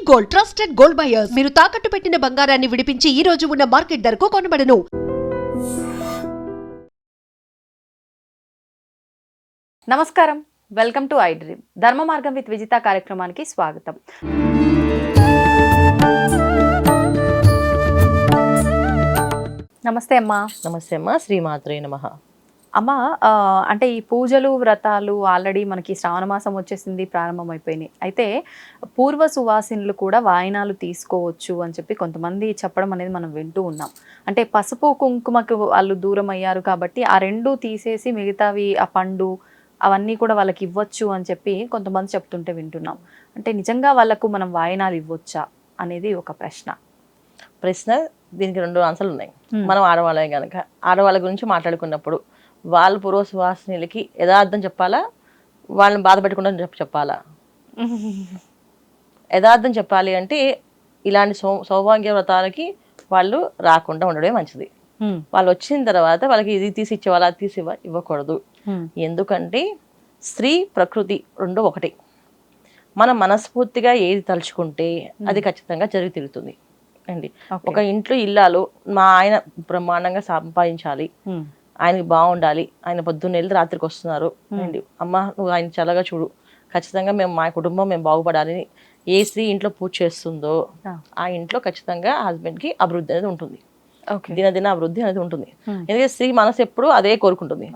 Gold, trusted gold buyers. మీరు తాకట్టు పెట్టిన బంగారాన్ని విడిపించి ఈ రోజు ఉన్న మార్కెట్ ధరకు కొనబడను. నమస్కారం, వెల్కమ్ టు ఐ డ్రీమ్. ధర్మ మార్గం విత్ విజిత కార్యక్రమానికి స్వాగతం. నమస్తే అమ్మా. నమస్తే అమ్మా, శ్రీమాత్రే నమః. అమ్మ, అంటే ఈ పూజలు వ్రతాలు ఆల్రెడీ మనకి శ్రావణ మాసం వచ్చేసింది, ప్రారంభమైపోయినాయి. అయితే పూర్వ సువాసినులు కూడా వాయినాలు తీసుకోవచ్చు అని చెప్పి కొంతమంది చెప్పడం అనేది మనం వింటూ ఉన్నాం. అంటే పసుపు కుంకుమకు వాళ్ళు దూరం అయ్యారు కాబట్టి ఆ రెండు తీసేసి మిగతావి ఆ పండు అవన్నీ కూడా వాళ్ళకి ఇవ్వచ్చు అని చెప్పి కొంతమంది చెప్తుంటే వింటున్నాం. అంటే నిజంగా వాళ్ళకు మనం వాయినాలు ఇవ్వచ్చా అనేది ఒక ప్రశ్న. దీనికి రెండు ఆన్సర్లు ఉన్నాయి. మనం ఆడవాళ్ళం కనుక ఆడవాళ్ళ గురించి మాట్లాడుకున్నప్పుడు వాళ్ళు పూర్వ సువాసినులకి యథార్థం చెప్పాలా, వాళ్ళని బాధ పెట్టకుండా చెప్పాలా? యథార్థం చెప్పాలి అంటే ఇలాంటి సౌభాగ్య వ్రతాలకి వాళ్ళు రాకుండా ఉండడమే మంచిది. వాళ్ళు వచ్చిన తర్వాత వాళ్ళకి ఇది తీసి ఇచ్చేవాళ్ళు, అది తీసి ఇవ్వకూడదు. ఎందుకంటే స్త్రీ ప్రకృతి రెండు ఒకటి. మనం మనస్ఫూర్తిగా ఏది తలుచుకుంటే అది ఖచ్చితంగా జరిగి తిరుగుతుంది అండి. ఒక ఇంట్లో ఇల్లాలు మా ఆయన బ్రహ్మాండంగా సంపాదించాలి, ఆయనకి బాగుండాలి, ఆయన పొద్దున్న వెళ్ళి రాత్రికి వస్తున్నారు అండి, అమ్మ నువ్వు ఆయన చల్లగా చూడు, ఖచ్చితంగా మేము మా కుటుంబం మేము బాగుపడాలని ఏ స్త్రీ ఇంట్లో పూజ చేస్తుందో ఆ ఇంట్లో ఖచ్చితంగా హస్బెండ్కి అభివృద్ధి అనేది ఉంటుంది, దినదిన అభివృద్ధి అనేది ఉంటుంది. ఎందుకంటే స్త్రీ మనసు ఎప్పుడు అదే కోరుకుంటుంది,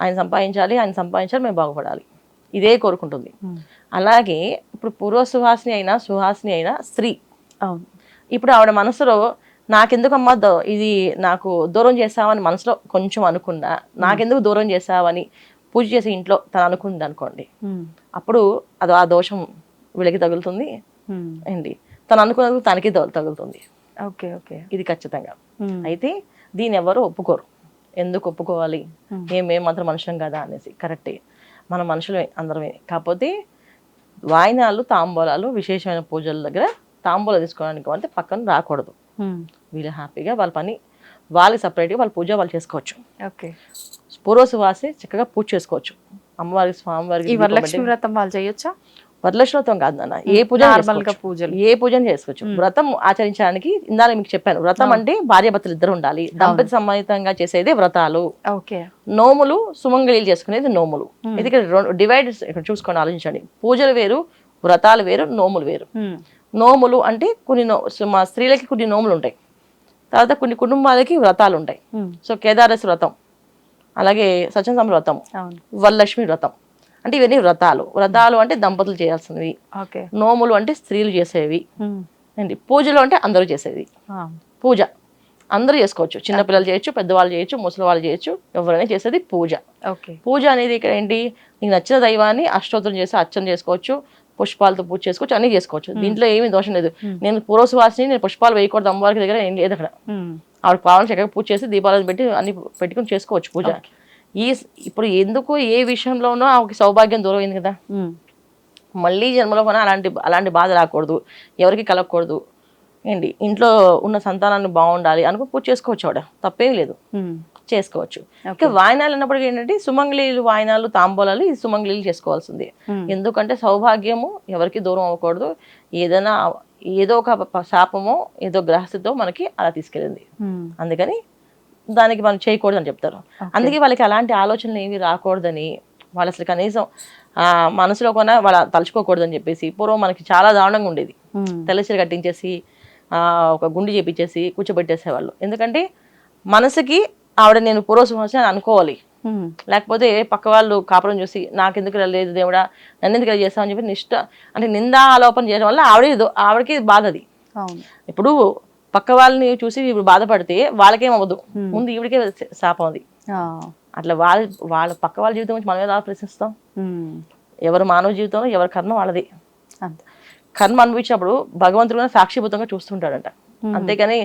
ఆయన సంపాదించాలి, మేము బాగుపడాలి, ఇదే కోరుకుంటుంది. అలాగే ఇప్పుడు పూర్వ సుహాసిని అయినా స్త్రీ, ఇప్పుడు ఆవిడ మనసులో నాకెందుకమ్మా ఇది నాకు దూరం చేసావని మనసులో కొంచెం అనుకున్నా, నాకెందుకు దూరం చేసావని పూజ చేసే ఇంట్లో తను అనుకుంది అనుకోండి, అప్పుడు అది ఆ దోషం వీళ్ళకి తగులుతుంది అండి. తను అనుకున్నది తనకి తగులుతుంది. ఓకే ఓకే, ఇది ఖచ్చితంగా. అయితే దీన్ని ఎవరు ఒప్పుకోరు. ఎందుకు ఒప్పుకోవాలి? మేము మాత్రం మనుషులం కదా అనేసి. కరెక్టే, మన మనుషులమే అందరమే. కాకపోతే వాయినాలు తాంబూలాలు విశేషమైన పూజల దగ్గర తాంబూలం తీసుకోవడానికి అంటే పక్కన రాకూడదు. వీళ్ళు హ్యాపీగా వాళ్ళ పని వాళ్ళకి సపరేట్గా వాళ్ళ పూజ వాళ్ళు చేసుకోవచ్చు. ఓకే, పూర్వ సువాసి చక్కగా పూజ చేసుకోవచ్చు. అమ్మవారికి, స్వామివారికి. వరలక్ష్మి వ్రతం వాళ్ళు చేయొచ్చా? వరలక్ష్మి వ్రతం కాదు నాన్న, ఏ పూజ చేసుకోవచ్చు. వ్రతం ఆచరించడానికి ఇందాక మీకు చెప్పాను, వ్రతం అంటే భార్యాభర్తలు ఇద్దరు ఉండాలి, దంపతి సమేతంగా చేసేది వ్రతాలు. నోములు సుమంగళీలు చేసుకునేది నోములు. ఎందుకంటే డివైడ్ ఇక్కడ చూసుకొని ఆలోచించండి. పూజలు వేరు, వ్రతాలు వేరు, నోములు వేరు. నోములు అంటే కొన్ని మా స్త్రీలకి కొన్ని నోములు ఉంటాయి, తర్వాత కొన్ని కుటుంబాలకి వ్రతాలు ఉంటాయి. సో కేదారేశ్వర వ్రతం, అలాగే సత్యనారాయణ వ్రతం, వరలక్ష్మి వ్రతం, అంటే ఇవన్నీ వ్రతాలు అంటే దంపతులు చేయాల్సినవి. నోములు అంటే స్త్రీలు చేసేవి అండి. పూజలు అంటే అందరూ చేసేది. పూజ అందరూ చేసుకోవచ్చు, చిన్నపిల్లలు చేయొచ్చు, పెద్దవాళ్ళు చేయొచ్చు, ముసలి వాళ్ళు చేయొచ్చు, ఎవరైనా చేసేది పూజ. పూజ అనేది ఇక్కడ ఏంటి, నీకు నచ్చిన దైవాన్ని అష్టోత్తరం చేసి అర్చన చేసుకోవచ్చు, పుష్పాలతో పూజ చేసుకోవచ్చు, అన్ని చేసుకోవచ్చు. దీంట్లో ఏమీ దోషం లేదు. నేను పూర్వ సువాసిని, నేను పుష్పాలు వేయకూడదు అమ్మవారికి దగ్గర ఏం లేదు అక్కడ. ఆవిడ కావాలని చక్కగా పూజ చేసి దీపాలను పెట్టి అన్ని పెట్టుకుని చేసుకోవచ్చు పూజ. ఇప్పుడు ఎందుకు ఏ విషయంలోనో ఆమెకి సౌభాగ్యం దూరం అయింది కదా, మళ్ళీ జన్మలో కూడా అలాంటి బాధ రాకూడదు, ఎవరికి కలగకూడదు ఏంటి, ఇంట్లో ఉన్న సంతానాన్ని బాగుండాలి అనుకో పూజ చేసుకోవచ్చు, ఆవిడ తప్పేం లేదు, చేసుకోవచ్చు. ఇంకా వాయినాలు అన్నప్పటికీ ఏంటంటే సుమంగళీలు, వాయినాలు, తాంబూలాలు ఈ సుమంగళీలు చేసుకోవాల్సింది. ఎందుకంటే సౌభాగ్యము ఎవరికి దూరం అవ్వకూడదు. ఏదో ఒక శాపమో ఏదో గ్రహస్థితో మనకి అలా తీసుకెళ్ళింది, అందుకని దానికి మనం చేయకూడదు అని చెప్తారు. అందుకే వాళ్ళకి అలాంటి ఆలోచనలు ఏమి రాకూడదని, వాళ్ళు అసలు కనీసం మనసులో కొన్నా వాళ్ళ తలుచుకోకూడదని చెప్పేసి పూర్వం మనకి చాలా దారుణంగా ఉండేది. తెల్లచీర కట్టించేసి ఒక గుండి చేపించేసి కూర్చోబెట్టేసేవాళ్ళు. ఎందుకంటే మనసుకి ఆవిడ నేను పూర్వ సువాసిని అని అనుకోవాలి, లేకపోతే పక్క వాళ్ళు కాపురం చూసి నాకెందుకు లేదు దేవుడా, నన్ను ఎందుకు చేస్తామని చెప్పి అంటే నిందా ఆలోపన చేయడం వల్ల ఆవిడకి బాధ. అది ఇప్పుడు పక్క వాళ్ళని చూసి ఇప్పుడు బాధపడితే వాళ్ళకేం అవ్వదు, ముందు ఈవిడికే శాపం అది. అట్లా వాళ్ళ పక్క వాళ్ళ జీవితం గురించి మనం ఎలా ప్రశ్నిస్తాం? ఎవరు మానవ జీవితంలో ఎవరి కర్మ వాళ్ళది. కర్మ అనుభవించినప్పుడు భగవంతుడు కూడా సాక్షిభూతంగా చూస్తుంటాడంట. అంతేకాని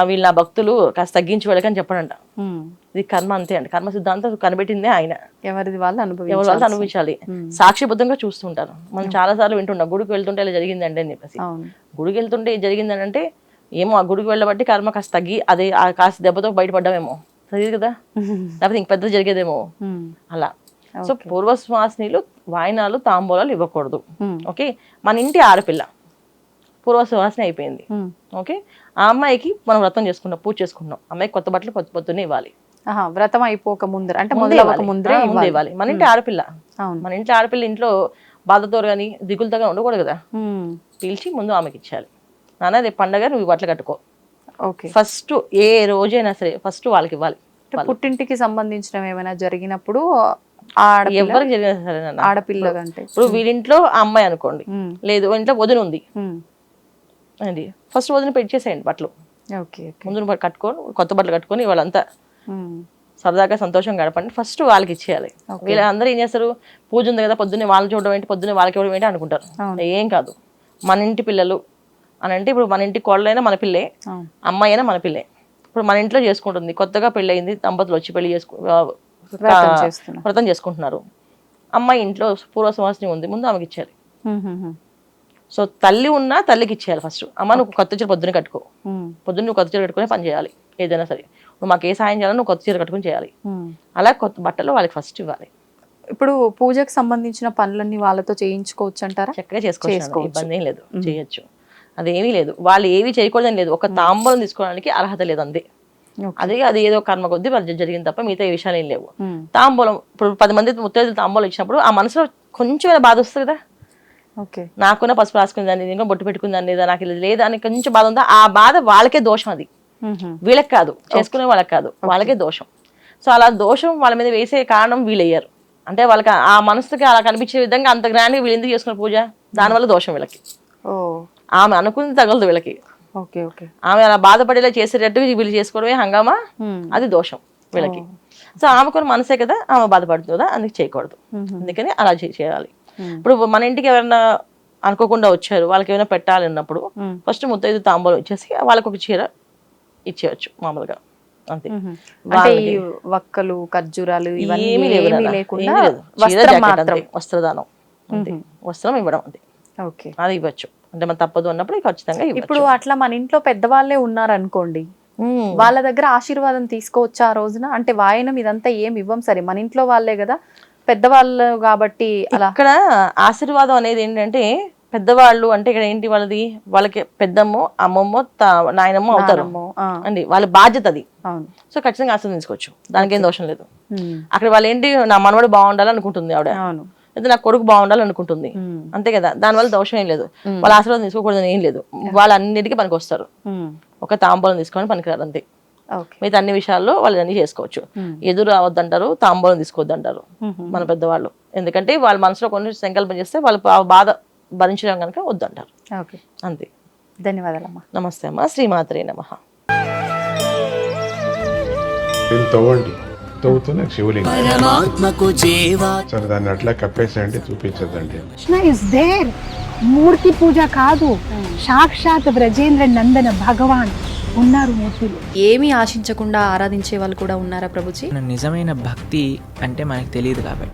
వీళ్ళ నా భక్తులు కాస్త తగ్గించి వెళ్ళకని చెప్పడంట. ఇది కర్మ అంతే అండి. కర్మ సిద్ధాంతం కనిపెట్టిందే ఆయన. ఎవరి వాళ్ళు అనుభవించాలి, సాక్షిబద్ధంగా చూస్తుంటారు. మనం చాలా సార్లు వింటున్నాం, గుడికి వెళ్తుంటే ఇలా జరిగిందండి అని చెప్పేసి. గుడికి వెళ్తుంటే జరిగిందని అంటే ఏమో ఆ గుడికి వెళ్ళబట్టి కర్మ కాస్త తగ్గి అదే కాస్త దెబ్బతో బయటపడ్డామేమో, తెలియదు కదా, లేకపోతే ఇంక పెద్ద జరిగేదేమో అలా. సో పూర్వ సువాసినులు వాయినాలు తాంబూలాలు ఇవ్వకూడదు. ఓకే, మన ఇంటి ఆడపిల్ల పూర్వ సువాసన అయిపోయింది. ఓకే, ఆ అమ్మాయికి మనం వ్రతం చేసుకున్నాం, పూజ చేసుకున్నాం, అమ్మాయికి కొత్త బట్టలు పొద్దున్నే ఇవ్వాలి. వ్రతం అయిపోక ముందర అంటే మొదలవక ముందరే ఇవ్వాలి. మన ఇంటి ఆడపిల్ల, మన ఇంట్లో ఆడపిల్ల ఇంట్లో బాధతో కానీ దిగులతో కానీ ఉండకూడదు కదా, పిలిచి ముందు ఆమెకి ఇచ్చాలి. నాన్న రేపు పండగ నువ్వు బట్టలు కట్టుకో. ఓకే, ఫస్ట్ ఏ రోజైనా సరే ఫస్ట్ వాళ్ళకి ఇవ్వాలి. పుట్టింటికి సంబంధించిన ఏమైనా జరిగినప్పుడు ఎవరికి జరిగినా సరే ఆడపిల్ల అంటే ఇప్పుడు వీరింట్లో ఆ అమ్మాయి అనుకోండి, లేదు ఇంట్లో వదిన ఉంది అండి, ఫస్ట్ వదిన పెట్టేసేయండి బట్టలు. ముందు కట్టుకొని కొత్త బట్టలు కట్టుకొని వాళ్ళంతా సరదాగా సంతోషంగా గడపండి. ఫస్ట్ వాళ్ళకి ఇచ్చేయాలి. వీళ్ళందరూ ఏం చేస్తారు, పూజ ఉంది కదా పొద్దున్నే వాళ్ళు చూడడం ఏంటి, పొద్దున్నే వాళ్ళకి ఇవ్వడం ఏంటి అనుకుంటారు. ఏం కాదు, మన ఇంటి పిల్లలు అని అంటే ఇప్పుడు మన ఇంటి కోడలైనా మన పిల్లే, అమ్మాయి అయినా మన పిల్లే. ఇప్పుడు మన ఇంట్లో చేసుకుంటుంది, కొత్తగా పెళ్ళయింది, దంపతులు వచ్చి పెళ్లి వ్రతం చేసుకుంటున్నారు. అమ్మాయి ఇంట్లో పూర్వ సువాసిని ఉంది, ముందు ఆమెకి ఇచ్చేయాలి. సో తల్లి ఉన్నా తల్లికి ఇచ్చేయాలి ఫస్ట్. అమ్మ నువ్వు కొత్త చీర పొద్దున్న కట్టుకో, పొద్దున్న నువ్వు కొత్త చీర కట్టుకుని పని చేయాలి. ఏదైనా సరే నువ్వు మాకు ఏ సాయం చేయాలో నువ్వు కొత్త చీర కట్టుకుని చేయాలి. అలా కొత్త బట్టలు వాళ్ళకి ఫస్ట్ ఇవ్వాలి. ఇప్పుడు పూజకు సంబంధించిన పనులన్నీ వాళ్ళతో చేయించుకోవచ్చు అంటారా? చక్కగా చేసుకోవచ్చు, ఇబ్బంది ఏం లేదు, చేయొచ్చు. అదేమీ లేదు, వాళ్ళు ఏవి చేయకూడదని లేదు. ఒక తాంబూలం తీసుకోవడానికి అర్హత లేదు అంతే. అది ఏదో కర్మ కొద్దీ వాళ్ళు జరిగింది తప్ప మిగతా ఏ విషయాలు ఏం లేవు. తాంబూలం ఇప్పుడు 10 మంది ముత్తైదులు తాంబూలం ఇచ్చినప్పుడు ఆ మనసులో కొంచెం బాధ వస్తుంది కదా, నాకున్న పసుపు రాసుకుని దాన్ని ఇంకా బొట్టు పెట్టుకుని దాన్ని లేదా నాకు లేదా అని కొంచెం బాధ ఉందా, ఆ బాధ వాళ్ళకే దోషం. అది వీళ్ళకి కాదు, చేసుకునే వాళ్ళకి కాదు, వాళ్ళకే దోషం. సో అలా దోషం వాళ్ళ మీద వేసే కారణం వీళ్ళయ్యారు. అంటే వాళ్ళకి ఆ మనసుకి అలా కనిపించే విధంగా అంత గ్రాండ్గా వీళ్ళు ఎందుకు చేసుకున్న పూజ, దానివల్ల దోషం వీళ్ళకి. ఆమె అనుకుంది తగలదు వీళ్ళకి. ఆమె అలా బాధపడేలా చేసేటట్టు వీళ్ళు చేసుకోవడమే హంగామా, అది దోషం వీళ్ళకి. సో ఆమె కొన్ని మనసే కదా, ఆమె బాధపడుతుంది కదా, అందుకు చేయకూడదు. అందుకని అలా చేయాలి. ఇప్పుడు మన ఇంటికి ఎవరైనా అనుకోకుండా వచ్చారు, వాళ్ళకి ఏమైనా పెట్టాలి అన్నప్పుడు ఫస్ట్ ముత్తైదు తాంబూలం ఇచ్చేసి వాళ్ళకి ఒక చీర ఇచ్చేయచ్చు మామూలుగా, అంతే. వక్కలు ఖర్జూరాలు ఏమీ లేకుండా వస్త్రదానం, వస్త్రం ఇవ్వడం అంతే, అది ఇవ్వచ్చు. అంటే మన తప్పదు అన్నప్పుడు ఖచ్చితంగా. ఇప్పుడు అట్లా మన ఇంట్లో పెద్దవాళ్ళే ఉన్నారు అనుకోండి, వాళ్ళ దగ్గర ఆశీర్వాదం తీసుకోవచ్చు ఆ రోజున. అంటే వాయనం ఇదంతా ఏమి ఇవ్వం సరే, మన ఇంట్లో వాళ్ళే కదా పెద్దవాళ్ళు కాబట్టి. అలా అక్కడ ఆశీర్వాదం అనేది ఏంటంటే పెద్దవాళ్ళు అంటే ఇక్కడ ఏంటి వాళ్ళది, వాళ్ళకి పెద్దమ్మో అమ్మమ్మో నాయనమ్మో అవుతారు అండి, వాళ్ళ బాధ్యత అది. సో ఖచ్చితంగా ఆశీర్వదించుకోవచ్చు, దానికి ఏం దోషం లేదు. అక్కడ వాళ్ళు ఏంటి, నా మనవడు బాగుండాలనుకుంటుంది ఆవిడ, అయితే నా కొడుకు బాగుండాలనుకుంటుంది, అంతే కదా, దానివల్ల దోషం ఏం లేదు. వాళ్ళ ఆశీర్వాదం తీసుకోకూడదని ఏం లేదు, వాళ్ళు అన్నిటికీ పనికి వస్తారు. ఒక తాంబూలం తీసుకొని పనికిరారు అంతే. మిగతా అన్ని విషయాల్లో వాళ్ళు అన్ని చేసుకోవచ్చు. ఎదురు రావద్దంటారు, తాంబూలం తీసుకోవద్దంటారు మన పెద్దవాళ్ళు. ఎందుకంటే వాళ్ళ మనసులో కొన్ని సంకల్పం చేస్తే వాళ్ళు బాధ భరించడం కనుక వద్దంటారు, అంతే. ధన్యవాదాలమ్మా. నమస్తే అమ్మా. శ్రీమాత్రే నమః. తవ్వండి, తవ్వుతూనే శివలింగం సరే దాన్ని అట్లా కప్పేసేయండి, చూపించదండి. కృష్ణ ఇస్ దేర్, మూర్తి పూజ కాదు, సాక్షాత్ బ్రజేంద్ర నందన భగవాన్ ఉన్నారు మూర్తిలో. ఏమీ ఆశించకుండా ఆరాధించే వాళ్ళు కూడా ఉన్నారా ప్రభుజీ? నిజమైన భక్తి అంటే మనకు తెలియదు కాబట్టి